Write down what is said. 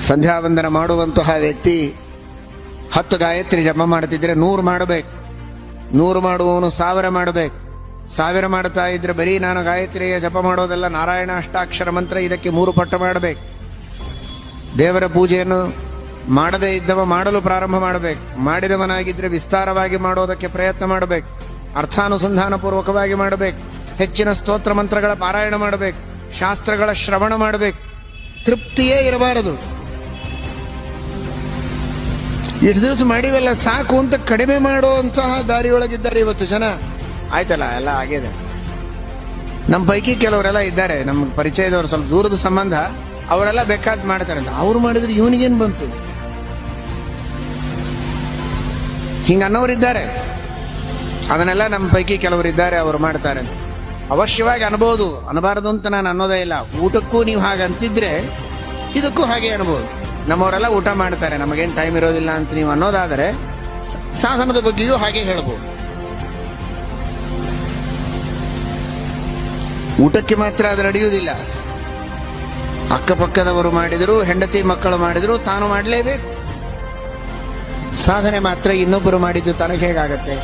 ಸಂಧ್ಯಾವಂದನ ಮಾಡುವಂತಹ ವ್ಯಕ್ತಿ 10 ಗಾಯತ್ರಿ ಜಪ ಮಾಡ್ತಿದ್ರೆ 100 ಮಾಡಬೇಕು. 100 ಮಾಡುವವನು 1000 ಮಾಡಬೇಕು. 1000 ಮಾಡ್ತಾ ಇದ್ರೆ ಬರೀ ನಾನು ಗಾಯತ್ರಿಯ ಜಪ ಮಾಡೋದಲ್ಲ, ನಾರಾಯಣ ಅಷ್ಟಾಕ್ಷರ ಮಂತ್ರ ಇದಕ್ಕೆ 3 ಪಟ್ಟು ಮಾಡಬೇಕು. ದೇವರ ಪೂಜೆಯನ್ನು ಮಾಡದೇ ಇದ್ದವ ಮಾಡಲು ಪ್ರಾರಂಭ ಮಾಡಬೇಕು. ಮಾಡಿದವನಾಗಿದ್ರೆ ವಿಸ್ತಾರವಾಗಿ ಮಾಡೋದಕ್ಕೆ ಪ್ರಯತ್ನ ಮಾಡಬೇಕು. ಅರ್ಥಾನುಸಂಧಾನ ಪೂರ್ವಕವಾಗಿ ಮಾಡಬೇಕು. ಹೆಚ್ಚಿನ ಸ್ತೋತ್ರ ಮಂತ್ರಗಳ ಪಾರಾಯಣ ಮಾಡಬೇಕು. ಶಾಸ್ತ್ರಗಳ ಶ್ರವಣ ಮಾಡಬೇಕು. ತೃಪ್ತಿಯೇ ಇರಬಾರದು. ಇಷ್ಟು ದಿವಸ ಮಾಡಿವೆಲ್ಲ ಸಾಕು ಅಂತ ಕಡಿಮೆ ಮಾಡುವಂತಹ ದಾರಿಯೊಳಗಿದ್ದಾರೆ ಇವತ್ತು ಜನ. ಆಯ್ತಲ್ಲ, ಎಲ್ಲ ಆಗಿದೆ. ನಮ್ಮ ಪೈಕಿ ಕೆಲವರೆಲ್ಲ ಇದ್ದಾರೆ, ನಮ್ಮ ಪರಿಚಯದವರು, ಸ್ವಲ್ಪ ದೂರದ ಸಂಬಂಧ, ಅವರೆಲ್ಲ ಬೇಕಾದ್ ಮಾಡ್ತಾರೆ ಅಂತ. ಅವ್ರು ಮಾಡಿದ್ರೆ ಇವನಿಗೇನ್ ಬಂತು, ಹಿಂಗ ಅನ್ನೋರಿದ್ದಾರೆ. ಅದನ್ನೆಲ್ಲ ನಮ್ಮ ಪೈಕಿ ಕೆಲವರಿದ್ದಾರೆ, ಅವರು ಮಾಡ್ತಾರೆ. ಅವಶ್ಯವಾಗಿ ಅನ್ಬೋದು, ಅನ್ಬಾರದು ಅಂತ ನಾನು ಅನ್ನೋದೇ ಇಲ್ಲ. ಊಟಕ್ಕೂ ನೀವು ಹಾಗೆ ಅಂತಿದ್ರೆ ಇದಕ್ಕೂ ಹಾಗೆ ಅನ್ಬೋದು. ನಮ್ಮವರೆಲ್ಲ ಊಟ ಮಾಡ್ತಾರೆ, ನಮಗೇನು ಟೈಮ್ ಇರೋದಿಲ್ಲ ಅಂತ ನೀವು ಅನ್ನೋದಾದರೆ ಸಾಧನದ ಬಗ್ಗೆಯೂ ಹಾಗೆ ಹೇಳ್ಬೋದು. ಊಟಕ್ಕೆ ಮಾತ್ರ ಅದು ನಡೆಯುವುದಿಲ್ಲ. ಅಕ್ಕಪಕ್ಕದವರು ಮಾಡಿದ್ರು, ಹೆಂಡತಿ ಮಕ್ಕಳು ಮಾಡಿದ್ರು, ತಾನು ಮಾಡಲೇಬೇಕು. ಸಾಧನೆ ಮಾತ್ರ ಇನ್ನೊಬ್ಬರು ಮಾಡಿದ್ದು ತನಗೆ ಹೇಗಾಗತ್ತೆ?